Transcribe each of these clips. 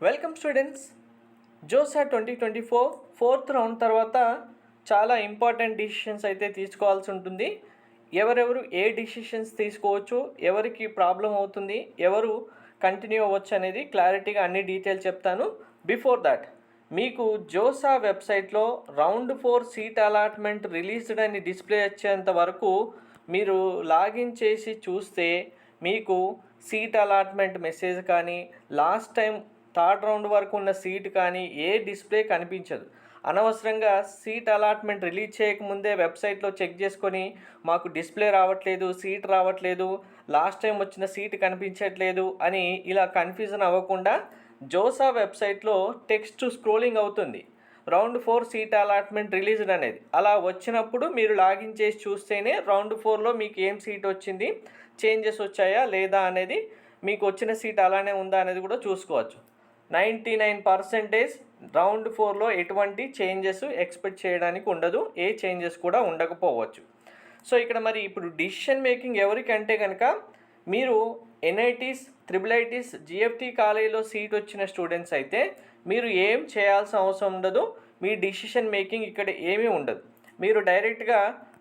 Welcome students. JoSAA 2024 fourth round తర్వాత చాలా important decisions అయితే తీసుకోవాల్సి ఉంటుంది. ఎవరెవరు ఏ డిసిషన్స్ తీసుకోవచ్చు, ఎవరికి ప్రాబ్లం అవుతుంది, ఎవరు కంటిన్యూ అవ్వచ్చు అనేది క్లారిటీగా అన్ని డీటెయిల్స్ చెప్తాను. బిఫోర్ దాట్, మీకు జోసా వెబ్సైట్లో రౌండ్ 4 సీట్ అలాట్మెంట్ రిలీజ్డ్ అని డిస్ప్లే వచ్చేంత వరకు మీరు లాగిన్ చేసి చూస్తే మీకు సీట్ అలాట్మెంట్ మెసేజ్ కానీ లాస్ట్ టైం థర్డ్ రౌండ్ వరకు ఉన్న సీట్ కానీ ఏ డిస్ప్లే కనిపించదు. అనవసరంగా సీట్ అలాట్మెంట్ రిలీజ్ చేయకముందే వెబ్సైట్లో చెక్ చేసుకొని మాకు డిస్ప్లే రావట్లేదు, సీట్ రావట్లేదు, లాస్ట్ టైం వచ్చిన సీట్ కనిపించట్లేదు అని ఇలా కన్ఫ్యూజన్ అవ్వకుండా జోసా వెబ్సైట్లో టెక్స్ట్ స్క్రోలింగ్ అవుతుంది రౌండ్ 4 సీట్ అలాట్మెంట్ రిలీజ్డ్ అనేది. అలా వచ్చినప్పుడు మీరు లాగిన్ చేసి చూస్తేనే రౌండ్ 4లో మీకు ఏం సీట్ వచ్చింది, చేంజెస్ వచ్చాయా లేదా అనేది, మీకు వచ్చిన సీట్ అలానే ఉందా అనేది కూడా చూసుకోవచ్చు. 99% రౌండ్ 4లో ఎటువంటి చేంజెస్ ఎక్స్పెక్ట్ చేయడానికి ఉండదు, ఏ చేంజెస్ కూడా ఉండకపోవచ్చు. సో ఇక్కడ మరి ఇప్పుడు డిసిషన్ మేకింగ్ ఎవరికంటే కనుక మీరు ఎన్ఐటీస్, ట్రిపుల్ ఐటీస్, జిఎఫ్టీ కాలేజీలో సీట్ వచ్చిన స్టూడెంట్స్ అయితే మీరు ఏం చేయాల్సిన అవసరం ఉండదు. మీ డిసిషన్ మేకింగ్ ఇక్కడ ఏమీ ఉండదు. మీరు డైరెక్ట్గా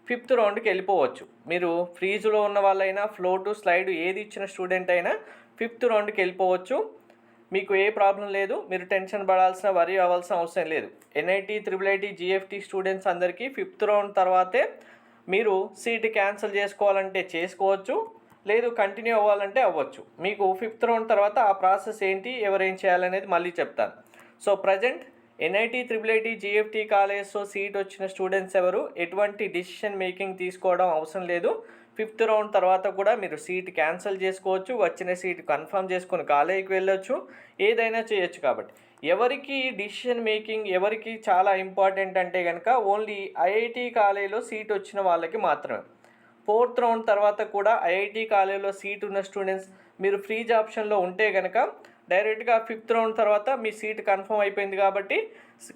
5th రౌండ్కి వెళ్ళిపోవచ్చు. మీరు ఫ్రీజ్లో ఉన్న వాళ్ళైనా, ఫ్లోటు, స్లైడ్ ఏది ఇచ్చిన స్టూడెంట్ అయినా 5th రౌండ్కి వెళ్ళిపోవచ్చు. మీకు ఏ ప్రాబ్లం లేదు, మీరు టెన్షన్ పడాల్సిన, వరీ అవ్వాల్సిన అవసరం లేదు. NIT, triple IT, GFT students అందరికీ 5th రౌండ్ తర్వాతే మీరు సీట్ క్యాన్సిల్ చేసుకోవాలంటే చేసుకోవచ్చు, లేదు కంటిన్యూ అవ్వాలంటే అవ్వచ్చు. మీకు 5th రౌండ్ తర్వాత ఆ ప్రాసెస్ ఏంటి, ఎవరేం చేయాలనేది మళ్ళీ చెప్తాను. So present NIT, triple IT, GFT కాలేజ్లో సీట్ వచ్చిన స్టూడెంట్స్ ఎవరు ఎటువంటి డిసిషన్ మేకింగ్ తీసుకోవడం అవసరం లేదు. 5th రౌండ్ తర్వాత కూడా మీరు సీట్ క్యాన్సిల్ చేసుకోవచ్చు, వచ్చిన సీట్ కన్ఫర్మ్ చేసుకొని కాలేజీకి వెళ్ళొచ్చు, ఏదైనా చేయొచ్చు. కాబట్టి ఎవరికి డిసిషన్ మేకింగ్ ఎవరికి చాలా ఇంపార్టెంట్ అంటే కనుక ఓన్లీ ఐఐటి కాలేజీలో సీట్ వచ్చిన వాళ్ళకి మాత్రమే. 4th రౌండ్ తర్వాత కూడా ఐఐటి కాలేజీలో సీట్ ఉన్న స్టూడెంట్స్ మీరు ఫ్రీజ్ ఆప్షన్లో ఉంటే కనుక డైరెక్ట్గా 5th రౌండ్ తర్వాత మీ సీట్ కన్ఫర్మ్ అయిపోయింది కాబట్టి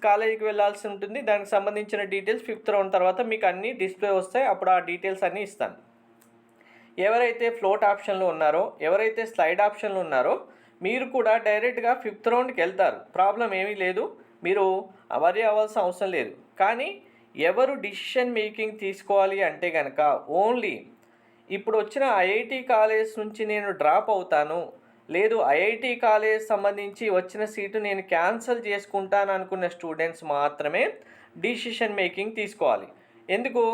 కాలేజీకి వెళ్ళాల్సి ఉంటుంది. దానికి సంబంధించిన డీటెయిల్స్ 5th రౌండ్ తర్వాత మీకు అన్నీ డిస్ప్లే వస్తాయి, అప్పుడు ఆ డీటెయిల్స్ అన్నీ ఇస్తాను. ఎవరైతే ఫ్లోట్ ఆప్షన్లో ఉన్నారో, ఎవరైతే స్లైడ్ ఆప్షన్లో ఉన్నారో మీరు కూడా డైరెక్ట్గా 5th రౌండ్కి వెళ్తారు, ప్రాబ్లం ఏమీ లేదు, మీరు వరీ అవ్వాల్సిన అవసరం లేదు. కానీ ఎవరు డిసిషన్ మేకింగ్ తీసుకోవాలి అంటే కనుక ఓన్లీ ఇప్పుడు వచ్చిన ఐఐటి కాలేజ్ నుంచి నేను డ్రాప్ అవుతాను, లేదు ఐఐటి కాలేజ్ సంబంధించి వచ్చిన సీటు నేను క్యాన్సిల్ చేసుకుంటాను అనుకున్న స్టూడెంట్స్ మాత్రమే డిసిషన్ మేకింగ్ తీసుకోవాలి. ఎందుకు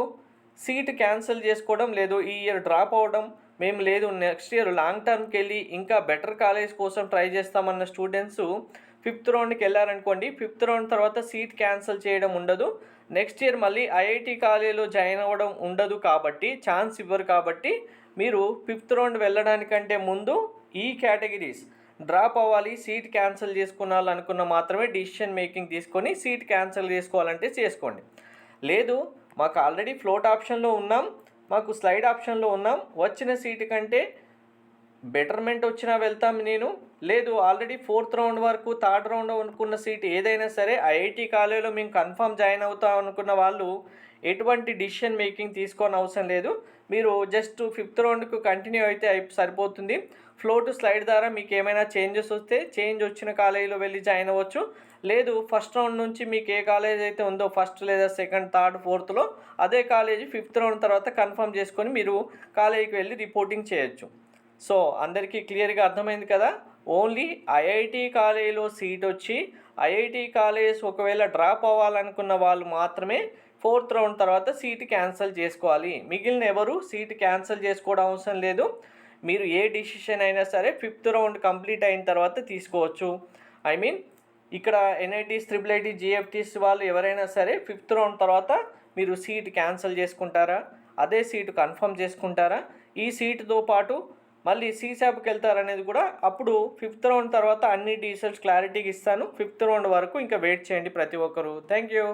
సీట్ క్యాన్సిల్ చేసుకోవడం, లేదు ఈ ఇయర్ డ్రాప్ అవ్వడం, మేము లేదు నెక్స్ట్ ఇయర్ లాంగ్ టర్మ్కి వెళ్ళి ఇంకా బెటర్ కాలేజ్ కోసం ట్రై చేస్తామన్న స్టూడెంట్స్ 5th రౌండ్కి వెళ్ళారనుకోండి, 5th రౌండ్ తర్వాత సీట్ క్యాన్సిల్ చేయడం ఉండదు. నెక్స్ట్ ఇయర్ మళ్ళీ ఐఐటి కాలేజీలో జాయిన్ అవ్వడం ఉండదు, కాబట్టి ఛాన్స్ ఇవ్వరు. కాబట్టి మీరు 5th రౌండ్ వెళ్ళడానికంటే ముందు ఈ కేటగిరీస్ డ్రాప్ అవ్వాలి, సీట్ క్యాన్సిల్ చేసుకున్నాలనుకున్న మాత్రమే డిసిషన్ మేకింగ్ తీసుకొని సీట్ క్యాన్సిల్ చేసుకోవాలంటే చేసుకోండి. లేదు మాకు ఆల్రెడీ ఫ్లోట్ ఆప్షన్లో ఉన్నాం, మాకు స్లైడ్ ఆప్షన్లో ఉన్నాం, వచ్చిన సీటు కంటే బెటర్మెంట్ వచ్చినా వెళ్తాం నేను, లేదు ఆల్రెడీ 4th రౌండ్ వరకు, 3rd రౌండ్ అనుకున్న సీట్ ఏదైనా సరే ఐఐటి కాలేజీలో మేము కన్ఫర్మ్ జాయిన్ అవుతాం అనుకున్న వాళ్ళు ఎటువంటి డిసిషన్ మేకింగ్ తీసుకోని అవసరం లేదు. మీరు జస్ట్ 5th రౌండ్కు కంటిన్యూ అయితే సరిపోతుంది. ఫ్లోట్, స్లైడ్ ద్వారా మీకు ఏమైనా చేంజెస్ వస్తే చేంజ్ వచ్చిన కాలేజీలో వెళ్ళి జాయిన్ అవ్వచ్చు, లేదు 1st రౌండ్ నుంచి మీకు ఏ కాలేజ్ అయితే ఉందో 1st లేదా 2nd, 3rd, 4thలో అదే కాలేజీ 5th రౌండ్ తర్వాత కన్ఫర్మ్ చేసుకొని మీరు కాలేజీకి వెళ్ళి రిపోర్టింగ్ చేయొచ్చు. సో అందరికీ క్లియర్గా అర్థమైంది కదా. ఓన్లీ ఐఐటి కాలేజీలో సీట్ వచ్చి ఐఐటి కాలేజ్ ఒకవేళ డ్రాప్ అవ్వాలనుకున్న వాళ్ళు మాత్రమే 4th రౌండ్ తర్వాత సీట్ క్యాన్సిల్ చేసుకోవాలి. మిగిలిన ఎవరు సీట్ క్యాన్సిల్ చేసుకోవడం అవసరం లేదు. మీరు ఏ డిసిషన్ అయినా సరే 5th రౌండ్ కంప్లీట్ అయిన తర్వాత తీసుకోవచ్చు. ఇక్కడ ఎన్ఐటీస్, ట్రిపుల్ ఐటీ, జిఎఫ్టీస్ వాళ్ళు ఎవరైనా సరే 5th రౌండ్ తర్వాత మీరు సీట్ క్యాన్సిల్ చేసుకుంటారా, అదే సీటు కన్ఫర్మ్ చేసుకుంటారా, ఈ సీటుతో పాటు మళ్ళీ సీసాప్కి వెళ్తారనేది కూడా అప్పుడు 5th రౌండ్ తర్వాత అన్ని డీటెయిల్స్ క్లారిటీగా ఇస్తాను. 5th రౌండ్ వరకు ఇంకా వెయిట్ చేయండి ప్రతి ఒక్కరు. Thank you.